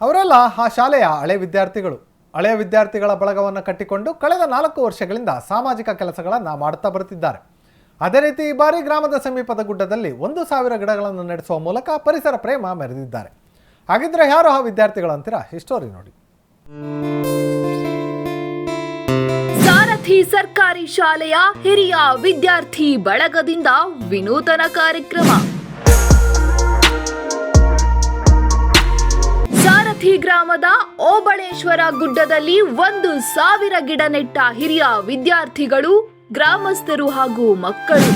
ಅವರೆಲ್ಲ ಆ ಶಾಲೆಯ ಹಳೆ ವಿದ್ಯಾರ್ಥಿಗಳು. ಹಳೆಯ ವಿದ್ಯಾರ್ಥಿಗಳ ಬಳಗವನ್ನು ಕಟ್ಟಿಕೊಂಡು ಕಳೆದ 4 ವರ್ಷಗಳಿಂದ ಸಾಮಾಜಿಕ ಕೆಲಸಗಳನ್ನು ಮಾಡುತ್ತಾ ಬರುತ್ತಿದ್ದಾರೆ. ಅದೇ ರೀತಿ ಈ ಬಾರಿ ಗ್ರಾಮದ ಸಮೀಪದ ಗುಡ್ಡದಲ್ಲಿ 1,000 ಗಿಡಗಳನ್ನು ನೆಡೆಸುವ ಮೂಲಕ ಪರಿಸರ ಪ್ರೇಮ ಮೆರೆದಿದ್ದಾರೆ. ಹಾಗಿದ್ರೆ ಯಾರು ಆ ವಿದ್ಯಾರ್ಥಿಗಳು ಅಂತೀರಾ? ಈ ಸ್ಟೋರಿ ನೋಡಿ. ಸಾರಥಿ ಸರ್ಕಾರಿ ಶಾಲೆಯ ಹಿರಿಯ ವಿದ್ಯಾರ್ಥಿ ಬಳಗದಿಂದ ವಿನೂತನ ಕಾರ್ಯಕ್ರಮ. ಸಾರಥಿ ಗ್ರಾಮದ ಓಬಳೇಶ್ವರ ಗುಡ್ಡದಲ್ಲಿ 1,000 ಗಿಡ ನೆಟ್ಟ ಹಿರಿಯ ವಿದ್ಯಾರ್ಥಿಗಳು, ಗ್ರಾಮಸ್ಥರು ಹಾಗೂ ಮಕ್ಕಳು.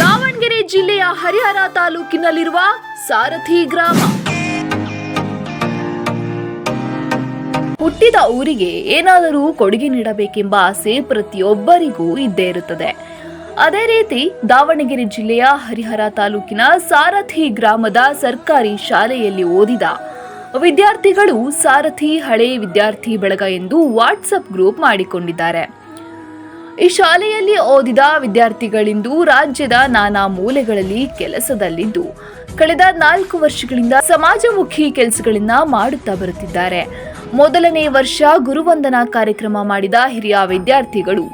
ದಾವಣಗೆರೆ ಜಿಲ್ಲೆಯ ಹರಿಹರ ತಾಲೂಕಿನಲ್ಲಿರುವ ಸಾರಥಿ ಗ್ರಾಮ. ಹುಟ್ಟಿದ ಊರಿಗೆ ಏನಾದರೂ ಕೊಡುಗೆ ನೀಡಬೇಕೆಂಬ ಆಸೆ ಪ್ರತಿಯೊಬ್ಬರಿಗೂ ಇದ್ದೇ ಇರುತ್ತದೆ. ಅದೇ ರೀತಿ ದಾವಣಗೆರೆ ಜಿಲ್ಲೆಯ ಹರಿಹರ ತಾಲೂಕಿನ ಸಾರಥಿ ಗ್ರಾಮದ ಸರ್ಕಾರಿ ಶಾಲೆಯಲ್ಲಿ ಓದಿದ ವಿದ್ಯಾರ್ಥಿಗಳು ಸಾರಥಿ ಹಳೆ ವಿದ್ಯಾರ್ಥಿ ಬಳಗ ಎಂದು ವಾಟ್ಸಪ್ ಗ್ರೂಪ್ ಮಾಡಿಕೊಂಡಿದ್ದಾರೆ. ಈ ಶಾಲೆಯಲ್ಲಿ ಓದಿದ ವಿದ್ಯಾರ್ಥಿಗಳಿಂದು ರಾಜ್ಯದ ನಾನಾ ಮೂಲೆಗಳಲ್ಲಿ ಕೆಲಸದಲ್ಲಿದ್ದು ಕಳೆದ 4 ವರ್ಷಗಳಿಂದ ಸಮಾಜಮುಖಿ ಕೆಲಸಗಳನ್ನ ಮಾಡುತ್ತಾ ಬರುತ್ತಿದ್ದಾರೆ. ಮೊದಲನೇ ವರ್ಷ ಗುರುವಂದನಾ ಕಾರ್ಯಕ್ರಮ ಮಾಡಿದ ಹಿರಿಯ ವಿದ್ಯಾರ್ಥಿಗಳು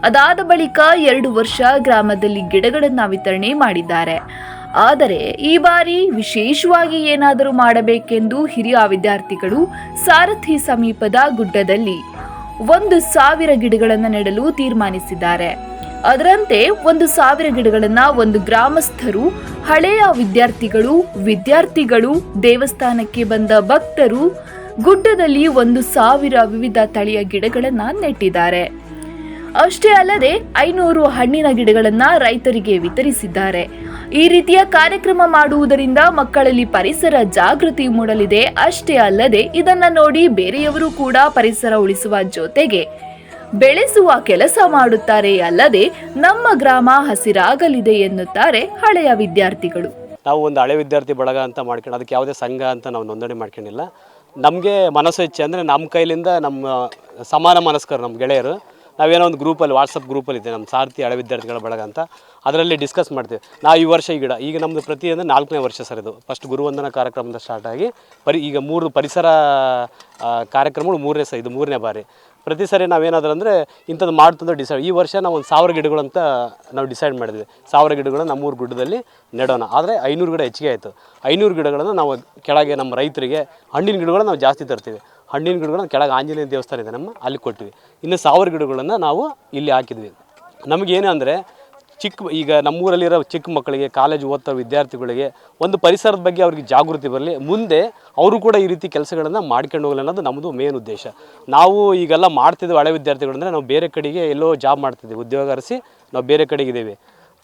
ಅದಾದ ಬಳಿಕ 2 ವರ್ಷ ಗ್ರಾಮದಲ್ಲಿ ಗಿಡಗಳನ್ನು ವಿತರಣೆ ಮಾಡಿದ್ದಾರೆ. ಆದರೆ ಈ ಬಾರಿ ವಿಶೇಷವಾಗಿ ಏನಾದರೂ ಮಾಡಬೇಕೆಂದು ಹಿರಿಯ ವಿದ್ಯಾರ್ಥಿಗಳು ಸಾರಥಿ ಸಮೀಪದ ಗುಡ್ಡದಲ್ಲಿ 1,000 ಗಿಡಗಳನ್ನು ನೆಡಲು ತೀರ್ಮಾನಿಸಿದ್ದಾರೆ. ಅದರಂತೆ 1,000 ಗಿಡಗಳನ್ನು ಒಂದು ಗ್ರಾಮಸ್ಥರು, ಹಳೆಯ ವಿದ್ಯಾರ್ಥಿಗಳು, ದೇವಸ್ಥಾನಕ್ಕೆ ಬಂದ ಭಕ್ತರು ಗುಡ್ಡದಲ್ಲಿ 1,000 ವಿವಿಧ ತಳಿಯ ಗಿಡಗಳನ್ನು ನೆಟ್ಟಿದ್ದಾರೆ. ಅಷ್ಟೇ ಅಲ್ಲದೆ 500 ಹಣ್ಣಿನ ಗಿಡಗಳನ್ನು ರೈತರಿಗೆ ವಿತರಿಸಿದ್ದಾರೆ. ಈ ರೀತಿಯ ಕಾರ್ಯಕ್ರಮ ಮಾಡುವುದರಿಂದ ಮಕ್ಕಳಲ್ಲಿ ಪರಿಸರ ಜಾಗೃತಿ ಮೂಡಲಿದೆ. ಅಷ್ಟೇ ಅಲ್ಲದೆ ಇದನ್ನ ನೋಡಿ ಬೇರೆಯವರು ಕೂಡ ಪರಿಸರ ಉಳಿಸುವ ಜೊತೆಗೆ ಬೆಳೆಸುವ ಕೆಲಸ ಮಾಡುತ್ತಾರೆ. ಅಲ್ಲದೆ ನಮ್ಮ ಗ್ರಾಮ ಹಸಿರಾಗಲಿದೆ ಎನ್ನುತ್ತಾರೆ ಹಳೆಯ ವಿದ್ಯಾರ್ಥಿಗಳು. ನಾವು ಒಂದು ಹಳೆ ವಿದ್ಯಾರ್ಥಿ ಬಳಗ ಅಂತ ಮಾಡ್ಕೊಂಡು ಅದಕ್ಕೆ ಯಾವುದೇ ಸಂಘ ಅಂತ ನಾವು ನೋಂದಣಿ ಮಾಡ್ಕೊಂಡಿಲ್ಲ. ನಮಗೆ ಮನಸ್ಸು ಇಚ್ಛೆ ಅಂದರೆ ನಮ್ಮ ಕೈಲಿಂದ ನಮ್ಮ ಸಮಾನ ಮನಸ್ಕರು ನಮ್ಮ ಗೆಳೆಯರು ನಾವೇನೋ ಒಂದು ಗ್ರೂಪಲ್ಲಿ ವಾಟ್ಸಪ್ ಗ್ರೂಪಲ್ಲಿ ಇದೆ ನಮ್ಮ ಸಾರಥಿ ಹಳೆ ವಿದ್ಯಾರ್ಥಿಗಳ ಬಳಗ ಅಂತ, ಅದರಲ್ಲಿ ಡಿಸ್ಕಸ್ ಮಾಡ್ತೀವಿ. ನಾವು ಈ ವರ್ಷ ಈ ಗಿಡ ಈಗ ನಮ್ಮದು ಪ್ರತಿ ಅಂದರೆ 4ನೇ ವರ್ಷ ಸರ್. ಇದು ಫಸ್ಟ್ ಗುರುವಂದನಾ ಕಾರ್ಯಕ್ರಮದಿಂದ ಸ್ಟಾರ್ಟ್ ಆಗಿ ಈಗ 3 ಪರಿಸರ ಕಾರ್ಯಕ್ರಮಗಳು 3ನೇ ಬಾರಿ. ಪ್ರತಿ ಸರಿ ನಾವೇನಾದರೂ ಅಂದರೆ ಇಂಥದ್ದು ಮಾಡ್ತಂದ್ರೆ ಡಿಸೈಡ್. ಈ ವರ್ಷ ನಾವು ಒಂದು 1,000 ಗಿಡಗಳು ಅಂತ ನಾವು ಡಿಸೈಡ್ ಮಾಡಿದ್ವಿ. 1,000 ಗಿಡಗಳನ್ನ ನಮ್ಮೂರು ಗುಡ್ಡದಲ್ಲಿ ನೆಡೋಣ. ಆದರೆ 500 ಗಿಡ ಹೆಚ್ಚಿಗೆ ಆಯಿತು. 500 ಗಿಡಗಳನ್ನು ನಾವು ಕೆಳಗೆ ನಮ್ಮ ರೈತರಿಗೆ, ಹಣ್ಣಿನ ಗಿಡಗಳನ್ನ ನಾವು ಜಾಸ್ತಿ ತರ್ತೀವಿ. ಹಣ್ಣಿನ ಗಿಡಗಳನ್ನ ಕೆಳಗೆ ಆಂಜನೇಯ ದೇವಸ್ಥಾನ ಇದೆ ನಮ್ಮ, ಅಲ್ಲಿ ಕೊಟ್ಟಿವಿ. ಇನ್ನು 1,000 ಗಿಡಗಳನ್ನು ನಾವು ಇಲ್ಲಿ ಹಾಕಿದ್ವಿ. ನಮಗೇನು ಅಂದರೆ ಈಗ ನಮ್ಮೂರಲ್ಲಿರೋ ಚಿಕ್ಕ ಮಕ್ಕಳಿಗೆ, ಕಾಲೇಜ್ ಓದ್ತಾ ವಿದ್ಯಾರ್ಥಿಗಳಿಗೆ ಒಂದು ಪರಿಸರದ ಬಗ್ಗೆ ಅವ್ರಿಗೆ ಜಾಗೃತಿ ಬರಲಿ, ಮುಂದೆ ಅವರು ಕೂಡ ಈ ರೀತಿ ಕೆಲಸಗಳನ್ನು ಮಾಡ್ಕೊಂಡು ಹೋಗಲಿ ಅನ್ನೋದು ನಮ್ಮದು ಮೇನ್ ಉದ್ದೇಶ. ನಾವು ಈಗೆಲ್ಲ ಮಾಡ್ತಿದ್ವಿ ಹಳೆ ವಿದ್ಯಾರ್ಥಿಗಳು ಅಂದರೆ ನಾವು ಬೇರೆ ಕಡೆಗೆ ಎಲ್ಲೋ ಜಾಬ್ ಮಾಡ್ತಿದ್ದೀವಿ, ಉದ್ಯೋಗ ಅರಸಿ ನಾವು ಬೇರೆ ಕಡೆಗಿದ್ದೀವಿ.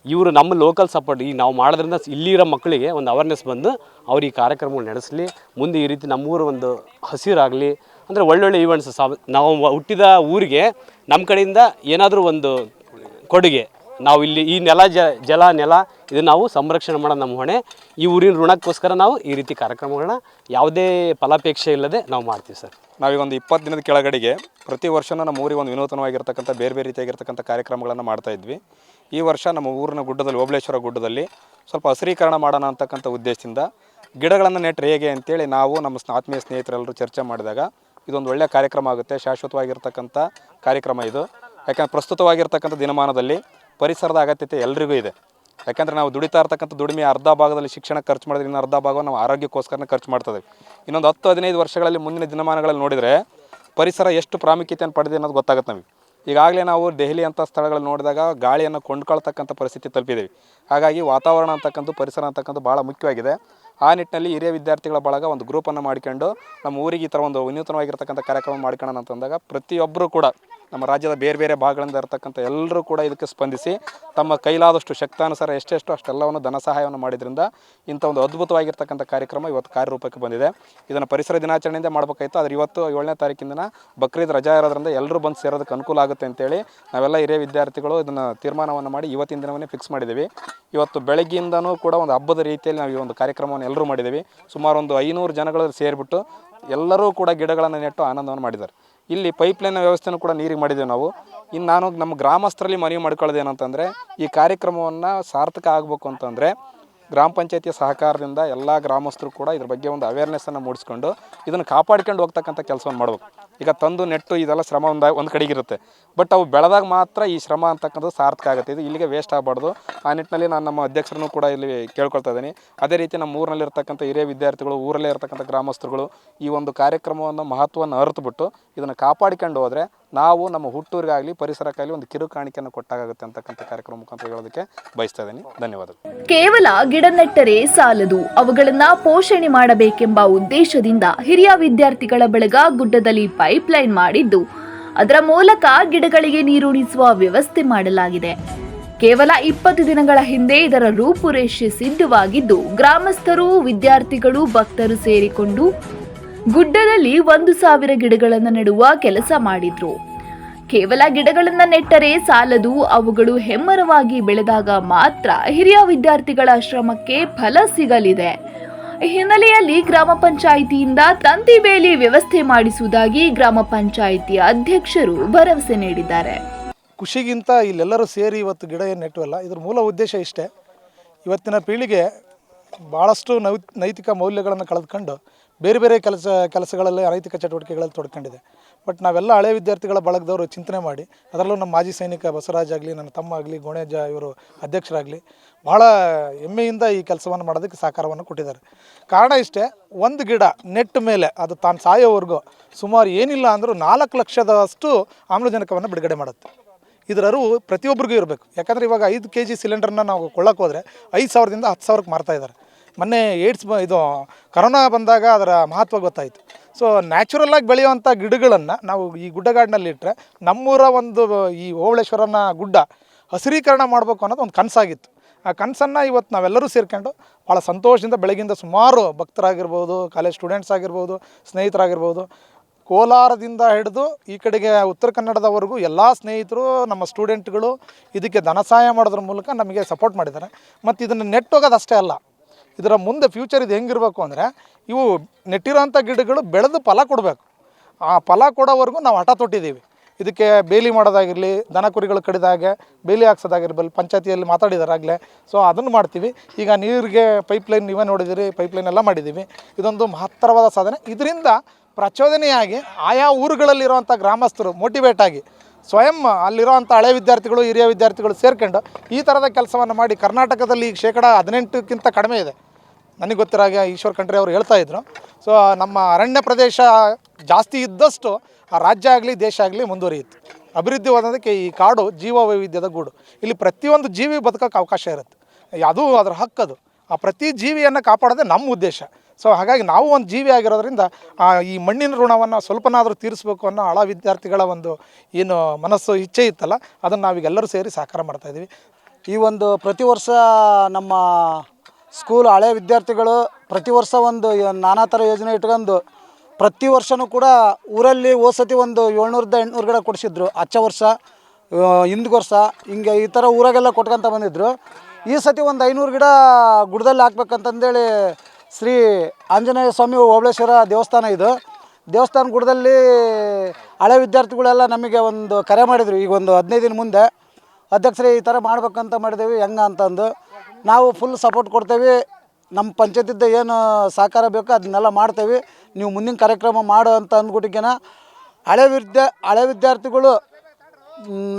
ಇವರು ನಮ್ಮ ಲೋಕಲ್ ಸಪೋರ್ಟ್ ಈಗ ನಾವು ಮಾಡೋದ್ರಿಂದ ಇಲ್ಲಿರೋ ಮಕ್ಕಳಿಗೆ ಒಂದು ಅವೇರ್ನೆಸ್ ಬಂದು ಅವ್ರು ಈ ಕಾರ್ಯಕ್ರಮಗಳು ನಡೆಸಲಿ, ಮುಂದೆ ಈ ರೀತಿ ನಮ್ಮೂರು ಒಂದು ಹಸಿರಾಗಲಿ ಅಂದರೆ ಒಳ್ಳೊಳ್ಳೆ ಈವೆಂಟ್ಸ್ ನಾವು ಹುಟ್ಟಿದ ಊರಿಗೆ ನಮ್ಮ ಕಡೆಯಿಂದ ಏನಾದರೂ ಒಂದು ಕೊಡುಗೆ, ನಾವು ಇಲ್ಲಿ ಈ ಜಲ ಇದನ್ನು ನಾವು ಸಂರಕ್ಷಣೆ ಮಾಡೋದು ನಮ್ಮ ಹೊಣೆ. ಈ ಊರಿನ ಋಣಕ್ಕೋಸ್ಕರ ನಾವು ಈ ರೀತಿ ಕಾರ್ಯಕ್ರಮಗಳನ್ನ ಯಾವುದೇ ಫಲಾಪೇಕ್ಷೆ ಇಲ್ಲದೆ ನಾವು ಮಾಡ್ತೀವಿ ಸರ್. ನಾವೀಗ ಒಂದು 20 ದಿನದ ಕೆಳಗಡೆಗೆ ಪ್ರತಿ ವರ್ಷವೂ ನಮ್ಮ ಊರಿಗೆ ಒಂದು ವಿನೂತನವಾಗಿರ್ತಕ್ಕಂಥ ಬೇರೆ ರೀತಿಯಾಗಿರ್ತಕ್ಕಂಥ ಕಾರ್ಯಕ್ರಮಗಳನ್ನು ಮಾಡ್ತಾಯಿದ್ವಿ. ಈ ವರ್ಷ ನಮ್ಮ ಊರಿನ ಗುಡ್ಡದಲ್ಲಿ, ಓಬಳೇಶ್ವರ ಗುಡ್ಡದಲ್ಲಿ ಸ್ವಲ್ಪ ಹಸಿರೀಕರಣ ಮಾಡೋಣ ಅಂತಕ್ಕಂಥ ಉದ್ದೇಶದಿಂದ ಗಿಡಗಳನ್ನು ನೆಟ್ಟರೆ ಹೇಗೆ ಅಂತೇಳಿ ನಾವು ನಮ್ಮ ಆತ್ಮೀಯ ಸ್ನೇಹಿತರೆಲ್ಲರೂ ಚರ್ಚೆ ಮಾಡಿದಾಗ ಇದೊಂದು ಒಳ್ಳೆಯ ಕಾರ್ಯಕ್ರಮ ಆಗುತ್ತೆ, ಶಾಶ್ವತವಾಗಿರ್ತಕ್ಕಂಥ ಕಾರ್ಯಕ್ರಮ ಇದು. ಯಾಕಂದರೆ ಪ್ರಸ್ತುತವಾಗಿರ್ತಕ್ಕಂಥ ದಿನಮಾನದಲ್ಲಿ ಪರಿಸರದ ಅಗತ್ಯತೆ ಎಲ್ರಿಗೂ ಇದೆ. ಯಾಕಂದರೆ ನಾವು ದುಡಿತಾ ಇರ್ತಕ್ಕಂಥ ದುಡಿಮೆ ಅರ್ಧ ಭಾಗದಲ್ಲಿ ಶಿಕ್ಷಣಕ್ಕೆ ಖರ್ಚು ಮಾಡಿದ್ರೆ ಇನ್ನು ಅರ್ಧ ಭಾಗ ನಾವು ಆರೋಗ್ಯಕ್ಕೋಸ್ಕರ ಖರ್ಚು ಮಾಡ್ತದೆ. ಇನ್ನೊಂದು 10-15 ವರ್ಷಗಳಲ್ಲಿ ಮುಂದಿನ ದಿನಮಾನಗಳಲ್ಲಿ ನೋಡಿದರೆ ಪರಿಸರ ಎಷ್ಟು ಪ್ರಾಮುಖ್ಯತೆಯನ್ನು ಪಡೆದಿದೆ ಅನ್ನೋದು ಗೊತ್ತಾಗುತ್ತೆ ನಮಗೆ. ಈಗಾಗಲೇ ನಾವು ದೆಹಲಿ ಅಂಥ ಸ್ಥಳಗಳಲ್ಲಿ ನೋಡಿದಾಗ ಗಾಳಿಯನ್ನು ಕೊಂಡ್ಕೊಳ್ತಕ್ಕಂಥ ಪರಿಸ್ಥಿತಿ ತಲುಪಿದ್ದೀವಿ. ಹಾಗಾಗಿ ವಾತಾವರಣ ಅಂತಕ್ಕಂಥ ಪರಿಸರ ಅಂತಕ್ಕಂಥ ಭಾಳ ಮುಖ್ಯವಾಗಿದೆ. ಆ ನಿಟ್ಟಿನಲ್ಲಿ ಹಿರಿಯ ವಿದ್ಯಾರ್ಥಿಗಳ ಬಳಗ ಒಂದು ಗ್ರೂಪನ್ನು ಮಾಡ್ಕೊಂಡು ನಮ್ಮ ಊರಿಗೆ ಈ ಥರ ಒಂದು ವಿನೂತನವಾಗಿರ್ತಕ್ಕಂಥ ಕಾರ್ಯಕ್ರಮ ಮಾಡ್ಕೊಳ್ಳೋಣ ಅಂತಂದಾಗ ಪ್ರತಿಯೊಬ್ಬರು ಕೂಡ ನಮ್ಮ ರಾಜ್ಯದ ಬೇರೆ ಭಾಗಗಳಿಂದ ಇರತಕ್ಕಂಥ ಎಲ್ಲರೂ ಕೂಡ ಇದಕ್ಕೆ ಸ್ಪಂದಿಸಿ ತಮ್ಮ ಕೈಲಾದಷ್ಟು ಶಕ್ತಾನುಸಾರ ಎಷ್ಟೆಷ್ಟು ಅಷ್ಟೆಲ್ಲವನ್ನು ಧನ ಸಹಾಯವನ್ನು ಮಾಡಿದ್ರಿಂದ ಇಂಥ ಒಂದು ಅದ್ಭುತವಾಗಿರ್ತಕ್ಕಂಥ ಕಾರ್ಯಕ್ರಮ ಇವತ್ತು ಕಾರ್ಯರೂಪಕ್ಕೆ ಬಂದಿದೆ. ಇದನ್ನು ಪರಿಸರ ದಿನಾಚರಣೆಯಿಂದ ಮಾಡಬೇಕಾಯಿತು, ಆದರೆ ಇವತ್ತು 7ನೇ ತಾರೀಕಿಂದ ಬಕ್ರೀದ್ ರಜಾ ಇರೋದ್ರಿಂದ ಎಲ್ಲರೂ ಬಂದು ಸೇರೋದಕ್ಕೆ ಅನುಕೂಲ ಆಗುತ್ತೆ ಅಂತೇಳಿ ನಾವೆಲ್ಲ ಹಿರಿಯ ವಿದ್ಯಾರ್ಥಿಗಳು ಇದನ್ನು ತೀರ್ಮಾನವನ್ನು ಮಾಡಿ ಇವತ್ತಿನ ದಿನವನ್ನೇ ಫಿಕ್ಸ್ ಮಾಡಿದ್ದೀವಿ. ಇವತ್ತು ಬೆಳಗ್ಗೆಯಿಂದನೂ ಕೂಡ ಒಂದು ಹಬ್ಬದ ರೀತಿಯಲ್ಲಿ ನಾವು ಈ ಒಂದು ಕಾರ್ಯಕ್ರಮವನ್ನು ಎಲ್ಲರೂ ಮಾಡಿದ್ದೀವಿ. ಸುಮಾರು ಒಂದು 500 ಜನಗಳು ಸೇರಿಬಿಟ್ಟು ಎಲ್ಲರೂ ಕೂಡ ಗಿಡಗಳನ್ನು ನೆಟ್ಟು ಆನಂದವನ್ನು ಮಾಡಿದ್ದಾರೆ. ಇಲ್ಲಿ ಪೈಪ್ಲೈನ್ ವ್ಯವಸ್ಥೆನೂ ಕೂಡ ನೀರಿಗೆ ಮಾಡಿದ್ದೇವೆ ನಾವು. ಇನ್ನು ನಾನು ನಮ್ಮ ಗ್ರಾಮಸ್ಥರಲ್ಲಿ ಮನವಿ ಮಾಡ್ಕೊಳ್ಳೋದು ಏನಂತಂದರೆ ಈ ಕಾರ್ಯಕ್ರಮವನ್ನು ಸಾರ್ಥಕ ಆಗಬೇಕು ಅಂತಂದರೆ ಗ್ರಾಮ ಪಂಚಾಯತಿಯ ಸಹಕಾರದಿಂದ ಎಲ್ಲ ಗ್ರಾಮಸ್ಥರು ಕೂಡ ಇದ್ರ ಬಗ್ಗೆ ಒಂದು ಅವೇರ್ನೆಸ್ಸನ್ನು ಮೂಡಿಸ್ಕೊಂಡು ಇದನ್ನು ಕಾಪಾಡ್ಕೊಂಡು ಹೋಗ್ತಕ್ಕಂಥ ಕೆಲಸವನ್ನು ಮಾಡ್ಬೇಕು. ಈಗ ತಂದು ನೆಟ್ಟು ಇದೆಲ್ಲ ಶ್ರಮ ಒಂದು ಕಡೆಗಿರುತ್ತೆ, ಬಟ್ ಅವು ಬೆಳೆದಾಗ ಮಾತ್ರ ಈ ಶ್ರಮ ಅಂತಕ್ಕಂಥದ್ದು ಸಾರ್ಥಕ ಆಗುತ್ತೆ. ಇದು ಇಲ್ಲಿಗೆ ವೇಸ್ಟ್ ಆಗಬಾರ್ದು. ಆ ನಿಟ್ಟಿನಲ್ಲಿ ನಾನು ನಮ್ಮ ಅಧ್ಯಕ್ಷರನ್ನು ಕೂಡ ಇಲ್ಲಿ ಕೇಳ್ಕೊಳ್ತಾ ಇದ್ದೀನಿ. ಅದೇ ರೀತಿ ನಮ್ಮ ಊರಿನಲ್ಲಿರ್ತಕ್ಕಂಥ ಹಿರಿಯ ವಿದ್ಯಾರ್ಥಿಗಳು, ಊರಲ್ಲೇ ಇರ್ತಕ್ಕಂಥ ಗ್ರಾಮಸ್ಥರುಗಳು ಈ ಒಂದು ಕಾರ್ಯಕ್ರಮವನ್ನು ಮಹತ್ವವನ್ನು ಅರಿತುಬಿಟ್ಟು ಇದನ್ನು ಕಾಪಾಡಿಕೊಂಡು ಹೋದರೆ ನಾವು ನಮ್ಮ ಹುಟ್ಟೂರಿಗಾಗಲಿ ಪರಿಸರಕ್ಕಾಗಲಿ ಒಂದು ಕಿರು ಕಾಣಿಕೆಯನ್ನು ಕೊಟ್ಟಾಗುತ್ತೆ ಅಂತಕ್ಕಂಥ ಕಾರ್ಯಕ್ರಮ ಮುಖಾಂತರ ಹೇಳೋದಕ್ಕೆ ಬಯಸ್ತಾ ಇದ್ದೀನಿ. ಧನ್ಯವಾದಗಳು. ಕೇವಲ ಗಿಡ ನೆಟ್ಟರೆ ಸಾಲದು, ಅವುಗಳನ್ನ ಪೋಷಣೆ ಮಾಡಬೇಕೆಂಬ ಉದ್ದೇಶದಿಂದ ಹಿರಿಯ ವಿದ್ಯಾರ್ಥಿಗಳ ಬಳಗ ಗುಡ್ಡದಲ್ಲಿ ಪೈಪ್ಲೈನ್ ಮಾಡಿದ್ದು ಅದರ ಮೂಲಕ ಗಿಡಗಳಿಗೆ ನೀರುಣಿಸುವ ವ್ಯವಸ್ಥೆ ಮಾಡಲಾಗಿದೆ. ಕೇವಲ 20 ದಿನಗಳ ಹಿಂದೆ ಇದರ ರೂಪುರೇಷೆ ಸಿದ್ಧವಾಗಿದ್ದು ಗ್ರಾಮಸ್ಥರು, ವಿದ್ಯಾರ್ಥಿಗಳು, ಭಕ್ತರು ಸೇರಿಕೊಂಡು ಗುಡ್ಡದಲ್ಲಿ 1,000 ಗಿಡಗಳನ್ನು ನೆಡುವ ಕೆಲಸ ಮಾಡಿದ್ರು. ಕೇವಲ ಗಿಡಗಳನ್ನ ನೆಟ್ಟರೆ ಸಾಲದು, ಅವುಗಳು ಹೆಮ್ಮರವಾಗಿ ಬೆಳೆದಾಗ ಮಾತ್ರ ಹಿರಿಯ ವಿದ್ಯಾರ್ಥಿಗಳ ಶ್ರಮಕ್ಕೆ ಫಲ ಸಿಗಲಿದೆ. ಈ ಹಿನ್ನೆಲೆಯಲ್ಲಿ ಗ್ರಾಮ ಪಂಚಾಯಿತಿಯಿಂದ ತಂತಿ ಬೇಲಿ ವ್ಯವಸ್ಥೆ ಮಾಡಿಸುವುದಾಗಿ ಗ್ರಾಮ ಪಂಚಾಯಿತಿ ಅಧ್ಯಕ್ಷರು ಭರವಸೆ ನೀಡಿದ್ದಾರೆ. ಖುಷಿಗಿಂತ ಇಲ್ಲೆಲ್ಲರೂ ಸೇರಿ ಇವತ್ತು ಗಿಡ ಏನು ನೆಟ್ಟುವಲ್ಲ, ಇದ್ರ ಮೂಲ ಉದ್ದೇಶ ಇಷ್ಟೇ. ಇವತ್ತಿನ ಪೀಳಿಗೆ ಭಾಳಷ್ಟು ನೈತಿಕ ಮೌಲ್ಯಗಳನ್ನು ಕಳೆದುಕೊಂಡು ಬೇರೆ ಬೇರೆ ಕೆಲಸಗಳಲ್ಲಿ ಅನೈತಿಕ ಚಟುವಟಿಕೆಗಳಲ್ಲಿ ತೊಡ್ಕೊಂಡಿದೆ. ಬಟ್ ನಾವೆಲ್ಲ ಹಳೆ ವಿದ್ಯಾರ್ಥಿಗಳ ಬಳಗದವರು ಚಿಂತನೆ ಮಾಡಿ, ಅದರಲ್ಲೂ ನಮ್ಮ ಮಾಜಿ ಸೈನಿಕ ಬಸವರಾಜ್ ಆಗಲಿ, ನನ್ನ ತಮ್ಮ ಆಗಲಿ, ಗೋಣೇಜ ಇವರು ಅಧ್ಯಕ್ಷರಾಗಲಿ ಭಾಳ ಹೆಮ್ಮೆಯಿಂದ ಈ ಕೆಲಸವನ್ನು ಮಾಡೋದಕ್ಕೆ ಸಹಕಾರವನ್ನು ಕೊಟ್ಟಿದ್ದಾರೆ. ಕಾರಣ ಇಷ್ಟೇ, ಒಂದು ಗಿಡ ನೆಟ್ಟ ಮೇಲೆ ಅದು ತಾನು ಸಾಯೋವರೆಗೂ ಸುಮಾರು ಏನಿಲ್ಲ ಅಂದರೂ 4 ಲಕ್ಷದಷ್ಟು ಆಮ್ಲಜನಕವನ್ನು ಬಿಡುಗಡೆ ಮಾಡುತ್ತೆ. ಇದರ ಅರಿವು ಪ್ರತಿಯೊಬ್ಬರಿಗೂ ಇರಬೇಕು. ಯಾಕಂದರೆ ಇವಾಗ 5 kg ಸಿಲಿಂಡರ್ನ ನಾವು ಕೊಳ್ಳೋಕೆ ಹೋದರೆ 5,000ದಿಂದ 10,000ಕ್ಕೆ ಮಾರ್ತಾ ಇದ್ದಾರೆ. ಮೊನ್ನೆ ಇದು ಕರೋನಾ ಬಂದಾಗ ಅದರ ಮಹತ್ವ ಗೊತ್ತಾಯಿತು. ಸೊ ನ್ಯಾಚುರಲ್ಲಾಗಿ ಬೆಳೆಯುವಂಥ ಗಿಡಗಳನ್ನು ನಾವು ಈ ಗುಡ್ಡಗಾಡಿನಲ್ಲಿ ಇಟ್ಟರೆ ನಮ್ಮೂರ ಒಂದು ಈ ಓಬಳೇಶ್ವರನ ಗುಡ್ಡ ಹಸಿರೀಕರಣ ಮಾಡಬೇಕು ಅನ್ನೋದು ಒಂದು ಕನಸಾಗಿತ್ತು. ಆ ಕನಸನ್ನು ಇವತ್ತು ನಾವೆಲ್ಲರೂ ಸೇರ್ಕೊಂಡು ಭಾಳ ಸಂತೋಷದಿಂದ ಬೆಳಗಿಂದ ಸುಮಾರು ಭಕ್ತರಾಗಿರ್ಬೋದು, ಕಾಲೇಜ್ ಸ್ಟೂಡೆಂಟ್ಸ್ ಆಗಿರ್ಬೋದು, ಸ್ನೇಹಿತರಾಗಿರ್ಬೋದು, ಕೋಲಾರದಿಂದ ಹಿಡಿದು ಈ ಕಡೆಗೆ ಉತ್ತರ ಕನ್ನಡದವರೆಗೂ ಎಲ್ಲ ಸ್ನೇಹಿತರು, ನಮ್ಮ ಸ್ಟೂಡೆಂಟ್ಗಳು ಇದಕ್ಕೆ ಧನ ಸಹಾಯ ಮಾಡೋದ್ರ ಮೂಲಕ ನಮಗೆ ಸಪೋರ್ಟ್ ಮಾಡಿದ್ದಾರೆ. ಮತ್ತು ಇದನ್ನು ನೆಟ್ಟೋಗೋದು ಅಷ್ಟೇ ಅಲ್ಲ, ಇದರ ಮುಂದೆ ಫ್ಯೂಚರ್ ಇದು ಹೆಂಗಿರಬೇಕು ಅಂದರೆ, ಇವು ನೆಟ್ಟಿರೋಂಥ ಗಿಡಗಳು ಬೆಳೆದು ಫಲ ಕೊಡಬೇಕು. ಆ ಫಲ ಕೊಡೋವರೆಗೂ ನಾವು ಹಠ ತೊಟ್ಟಿದ್ದೀವಿ. ಇದಕ್ಕೆ ಬೇಲಿ ಮಾಡೋದಾಗಿರಲಿ, ದನ ಕುರಿಗಳು ಕಡಿದಾಗೆ ಬೇಲಿ ಹಾಕ್ಸೋದಾಗಿರ್ಬಲ್ಲ, ಪಂಚಾಯತಿಯಲ್ಲಿ ಮಾತಾಡಿದಾರಾಗಲೇ. ಸೊ ಅದನ್ನು ಮಾಡ್ತೀವಿ. ಈಗ ನೀರಿಗೆ ಪೈಪ್ಲೈನ್ ನೀವೇ ನೋಡಿದ್ದೀರಿ, ಪೈಪ್ಲೈನ್ ಎಲ್ಲ ಮಾಡಿದ್ದೀವಿ. ಇದೊಂದು ಮಹತ್ತರವಾದ ಸಾಧನೆ. ಇದರಿಂದ ಪ್ರಚೋದನೆಯಾಗಿ ಆಯಾ ಊರುಗಳಲ್ಲಿರುವಂಥ ಗ್ರಾಮಸ್ಥರು ಮೋಟಿವೇಟ್ ಆಗಿ ಸ್ವಯಂ ಅಲ್ಲಿರೋವಂಥ ಹಳೆ ವಿದ್ಯಾರ್ಥಿಗಳು, ಹಿರಿಯ ವಿದ್ಯಾರ್ಥಿಗಳು ಸೇರ್ಕೊಂಡು ಈ ಥರದ ಕೆಲಸವನ್ನು ಮಾಡಿ ಕರ್ನಾಟಕದಲ್ಲಿ ಈಗ 18% ಕಡಿಮೆ ಇದೆ. ನನಗೆ ಗೊತ್ತಿರಾಗೆ ಈಶ್ವರ್ ಖಂಡ್ರೆ ಅವರು ಹೇಳ್ತಾಯಿದ್ರು. ಸೊ ನಮ್ಮ ಅರಣ್ಯ ಪ್ರದೇಶ ಜಾಸ್ತಿ ಇದ್ದಷ್ಟು ಆ ರಾಜ್ಯ ಆಗಲಿ ದೇಶ ಆಗಲಿ ಮುಂದುವರಿಯುತ್ತೆ. ಅಭಿವೃದ್ಧಿ ಹೊಂದೋದಕ್ಕೆ ಈ ಕಾಡು ಜೀವ ವೈವಿಧ್ಯದ ಗೂಡು. ಇಲ್ಲಿ ಪ್ರತಿಯೊಂದು ಜೀವಿ ಬದುಕೋಕ್ಕೆ ಅವಕಾಶ ಇರುತ್ತೆ. ಅದು ಅದರ ಹಕ್ಕದು. ಆ ಪ್ರತಿ ಜೀವಿಯನ್ನು ಕಾಪಾಡೋದೇ ನಮ್ಮ ಉದ್ದೇಶ. ಸೊ ಹಾಗಾಗಿ ನಾವು ಒಂದು ಜೀವಿ ಆಗಿರೋದ್ರಿಂದ ಈ ಮಣ್ಣಿನ ಋಣವನ್ನು ಸ್ವಲ್ಪನಾದರೂ ತೀರಿಸಬೇಕು ಅನ್ನೋ ಹಳ ವಿದ್ಯಾರ್ಥಿಗಳ ಒಂದು ಏನು ಮನಸ್ಸು ಇಚ್ಛೆ ಇತ್ತಲ್ಲ, ಅದನ್ನು ನಾವೀಗೆಲ್ಲರೂ ಸೇರಿ ಸಹಕಾರ ಮಾಡ್ತಾಯಿದ್ದೀವಿ. ಈ ಒಂದು ಪ್ರತಿ ವರ್ಷ ನಮ್ಮ ಸ್ಕೂಲ್ ಹಳೆ ವಿದ್ಯಾರ್ಥಿಗಳು ಪ್ರತಿ ವರ್ಷ ಒಂದು ನಾನಾ ಥರ ಯೋಜನೆ ಇಟ್ಕೊಂಡು ಪ್ರತಿ ವರ್ಷವೂ ಕೂಡ ಊರಲ್ಲಿ ಹೋಸತಿ ಒಂದು 700-800 ಗಿಡ ಕೊಡಿಸಿದ್ರು. ಹಚ್ಚ ವರ್ಷ, ಹಿಂದಿನ ವರ್ಷ ಹಿಂಗೆ ಈ ಥರ ಊರಾಗೆಲ್ಲ ಕೊಟ್ಕೊಂತ ಬಂದಿದ್ದರು. ಈ ಸತಿ ಒಂದು 500 ಗಿಡ ಗುಡ್ಡದಲ್ಲಿ ಹಾಕ್ಬೇಕಂತಂದೇಳಿ ಶ್ರೀ ಆಂಜನೇಯ ಸ್ವಾಮಿ ಓಬಳೇಶ್ವರ ದೇವಸ್ಥಾನ ಇದು. ದೇವಸ್ಥಾನ ಗುಡ್ಡದಲ್ಲಿ ಹಳೆ ವಿದ್ಯಾರ್ಥಿಗಳೆಲ್ಲ ನಮಗೆ ಒಂದು ಕರೆ ಮಾಡಿದರು. ಈಗ ಒಂದು 15 ದಿನ ಮುಂದೆ, ಅಧ್ಯಕ್ಷರೇ ಈ ಥರ ಮಾಡ್ಬೇಕಂತ ಮಾಡಿದ್ದೇವೆ, ಹೆಂಗೆ ಅಂತಂದು ನಾವು ಫುಲ್ ಸಪೋರ್ಟ್ ಕೊಡ್ತೇವೆ. ನಮ್ಮ ಪಂಚಾಯತಿದ್ದ ಏನು ಸಹಕಾರ ಬೇಕೋ ಅದನ್ನೆಲ್ಲ ಮಾಡ್ತೇವೆ, ನೀವು ಮುಂದಿನ ಕಾರ್ಯಕ್ರಮ ಮಾಡು ಅಂತ ಅಂದ್ಬಿಟ್ಟಿಗೆನ ಹಳೆ ವಿದ್ಯಾರ್ಥಿಗಳು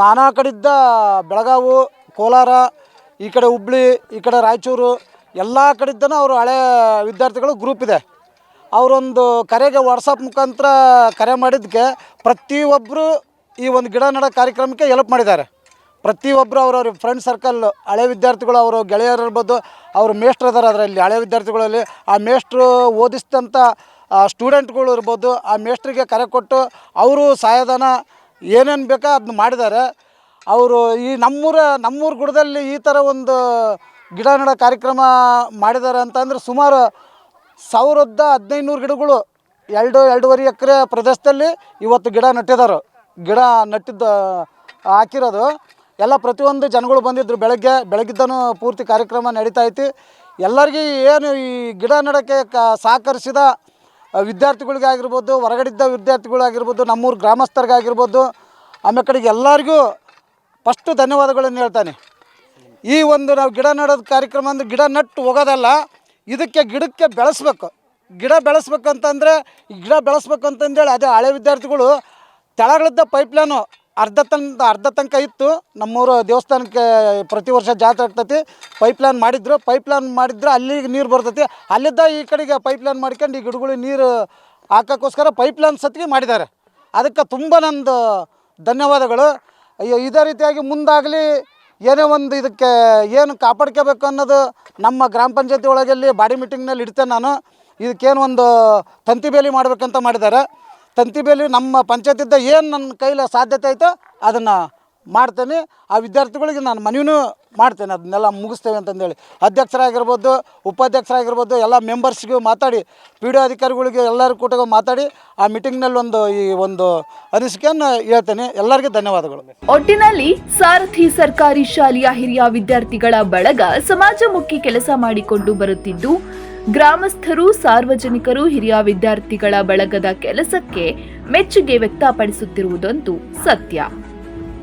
ನಾನಾ ಕಡೆಯಿಂದ ಬೆಳಗಾವಿ, ಕೋಲಾರ, ಈ ಕಡೆ ಹುಬ್ಳಿ, ಈ ಕಡೆ ರಾಯಚೂರು ಎಲ್ಲ ಕಡೆಯಿಂದನೂ ಅವರು ಹಳೆ ವಿದ್ಯಾರ್ಥಿಗಳು ಗ್ರೂಪ್ ಇದೆ. ಅವರೊಂದು ಕರೆಗೆ ವಾಟ್ಸಪ್ ಮುಖಾಂತರ ಕರೆ ಮಾಡಿದ್ದಕ್ಕೆ ಪ್ರತಿಯೊಬ್ಬರು ಈ ಒಂದು ಗಿಡ ನೆಡೋ ಕಾರ್ಯಕ್ರಮಕ್ಕೆ ಹೆಲ್ಪ್ ಮಾಡಿದ್ದಾರೆ. ಪ್ರತಿಯೊಬ್ಬರು ಅವ್ರವ್ರ ಫ್ರೆಂಡ್ ಸರ್ಕಲ್ ಹಳೆ ವಿದ್ಯಾರ್ಥಿಗಳು, ಅವರು ಗೆಳೆಯರಿರ್ಬೋದು, ಅವರು ಮೇಷ್ಟ್ರು ಇದ್ದಾರೆ ಅದರಲ್ಲಿ ಹಳೆ ವಿದ್ಯಾರ್ಥಿಗಳಲ್ಲಿ. ಆ ಮೇಷ್ಟ್ರು ಓದಿಸಿದಂಥ ಸ್ಟೂಡೆಂಟ್ಗಳು ಇರ್ಬೋದು, ಆ ಮೇಷ್ಟ್ರಿಗೆ ಕರೆ ಕೊಟ್ಟು ಅವರು ಸಹಾಯಧನ ಏನೇನು ಬೇಕೋ ಅದನ್ನ ಮಾಡಿದ್ದಾರೆ. ಅವರು ಈ ನಮ್ಮೂರ ಗುಡ್ಡದಲ್ಲಿ ಈ ಥರ ಒಂದು ಗಿಡ ನೆಡೋ ಕಾರ್ಯಕ್ರಮ ಮಾಡಿದ್ದಾರೆ ಅಂತಂದರೆ ಸುಮಾರು 1,500 ಗಿಡಗಳು 2-2.5 ಎಕರೆ ಪ್ರದೇಶದಲ್ಲಿ ಇವತ್ತು ಗಿಡ ನೆಟ್ಟಿದ್ದು ಹಾಕಿರೋದು. ಎಲ್ಲ ಪ್ರತಿಯೊಂದು ಜನಗಳು ಬಂದಿದ್ದರು. ಬೆಳಗ್ಗಿದ್ದನೂ ಪೂರ್ತಿ ಕಾರ್ಯಕ್ರಮ ನಡೀತಾ ಐತಿ. ಎಲ್ಲರಿಗೂ ಏನು ಈ ಗಿಡ ನೆಡೋಕ್ಕೆ ಸಹಕರಿಸಿದ ವಿದ್ಯಾರ್ಥಿಗಳಿಗಾಗಿರ್ಬೋದು, ಹೊರಗಡಿದ್ದ ವಿದ್ಯಾರ್ಥಿಗಳಾಗಿರ್ಬೋದು, ನಮ್ಮೂರ ಗ್ರಾಮಸ್ಥರಿಗಾಗಿರ್ಬೋದು, ಆಮೇಲೆ ಕಡೆಗೆ ಎಲ್ಲರಿಗೂ ಫಸ್ಟು ಧನ್ಯವಾದಗಳನ್ನು ಹೇಳ್ತಾನೆ. ಈ ಒಂದು ನಾವು ಗಿಡ ನೆಡೋದು ಕಾರ್ಯಕ್ರಮ ಅಂದರೆ ಗಿಡ ನೆಟ್ಟು ಹೋಗೋದಲ್ಲ, ಗಿಡಕ್ಕೆ ಬೆಳೆಸ್ಬೇಕು. ಗಿಡ ಬೆಳೆಸ್ಬೇಕಂತಂದರೆ ಈ ಗಿಡ ಬೆಳೆಸ್ಬೇಕಂತಂದೇಳಿ ಅದೇ ಹಳೆ ವಿದ್ಯಾರ್ಥಿಗಳು ತೆಳಗಳಿದ್ದ ಪೈಪ್ಲೈನು ಅರ್ಧ ತನಕ ಇತ್ತು. ನಮ್ಮೂರು ದೇವಸ್ಥಾನಕ್ಕೆ ಪ್ರತಿ ವರ್ಷ ಜಾತ್ರೆ ಆಗ್ತೈತಿ. ಪೈಪ್ಲೈನ್ ಮಾಡಿದ್ರು ಅಲ್ಲಿಗೆ ನೀರು ಬರ್ತೈತಿ. ಅಲ್ಲಿದ್ದ ಈ ಕಡೆಗೆ ಪೈಪ್ಲೈನ್ ಮಾಡ್ಕೊಂಡು ಈ ಗಿಡಗಳಿಗೆ ನೀರು ಹಾಕೋಕ್ಕೋಸ್ಕರ ಪೈಪ್ಲೈನ್ ಸತ್ತಿಗೆ ಮಾಡಿದ್ದಾರೆ. ಅದಕ್ಕೆ ತುಂಬ ನಂದು ಧನ್ಯವಾದಗಳು. ಅಯ್ಯೋ, ಇದೇ ರೀತಿಯಾಗಿ ಮುಂದಾಗಲಿ ಏನೇ ಒಂದು ಇದಕ್ಕೆ ಏನು ಕಾಪಾಡ್ಕೋಬೇಕು ಅನ್ನೋದು ನಮ್ಮ ಗ್ರಾಮ ಪಂಚಾಯತಿ ಒಳಗಲ್ಲಿ ಬಾಡಿ ಮೀಟಿಂಗ್ನಲ್ಲಿ ಇಡ್ತೇನೆ ನಾನು. ಇದಕ್ಕೇನು ಒಂದು ತಂತಿ ಬೇಲಿ ಮಾಡಬೇಕಂತ ಮಾಡಿದ್ದಾರೆ. ತಂತಿ ಬೇಲಿ ನಮ್ಮ ಪಂಚಾಯತಿದ್ದ ಏನು ನನ್ನ ಕೈಲಿ ಸಾಧ್ಯತೆ ಐತೋ ಅದನ್ನು ಮಾಡ್ತೇನೆ. ಆ ವಿದ್ಯಾರ್ಥಿಗಳಿಗೆ ನಾನು ಮನವಿನೂ ಮಾಡ್ತೇನೆ, ಅದನ್ನೆಲ್ಲ ಮುಗಿಸ್ತೇವೆ ಅಂತಂದೇಳಿ. ಅಧ್ಯಕ್ಷರಾಗಿರ್ಬೋದು, ಉಪಾಧ್ಯಕ್ಷರಾಗಿರ್ಬೋದು, ಎಲ್ಲ ಮೆಂಬರ್ಸ್ಗೂ ಮಾತಾಡಿ, ಪಿ ಡಿ ಒ ಅಧಿಕಾರಿಗಳಿಗೆ ಎಲ್ಲರೂ ಕೂಡ ಮಾತಾಡಿ ಆ ಮೀಟಿಂಗ್ನಲ್ಲಿ ಒಂದು ಅನಿಸಿಕೆಯನ್ನು ಹೇಳ್ತೇನೆ. ಎಲ್ಲರಿಗೂ ಧನ್ಯವಾದಗಳು. ಒಟ್ಟಿನಲ್ಲಿ ಸಾರಥಿ ಸರ್ಕಾರಿ ಶಾಲೆಯ ಹಿರಿಯ ವಿದ್ಯಾರ್ಥಿಗಳ ಬಳಗ ಸಮಾಜಮುಖಿ ಕೆಲಸ ಮಾಡಿಕೊಂಡು ಬರುತ್ತಿದ್ದು, ಗ್ರಾಮಸ್ಥರು, ಸಾರ್ವಜನಿಕರು ಹಿರಿಯ ವಿದ್ಯಾರ್ಥಿಗಳ ಬಳಗದ ಕೆಲಸಕ್ಕೆ ಮೆಚ್ಚುಗೆ ವ್ಯಕ್ತಪಡಿಸುತ್ತಿರುವುದಂತೂ ಸತ್ಯ.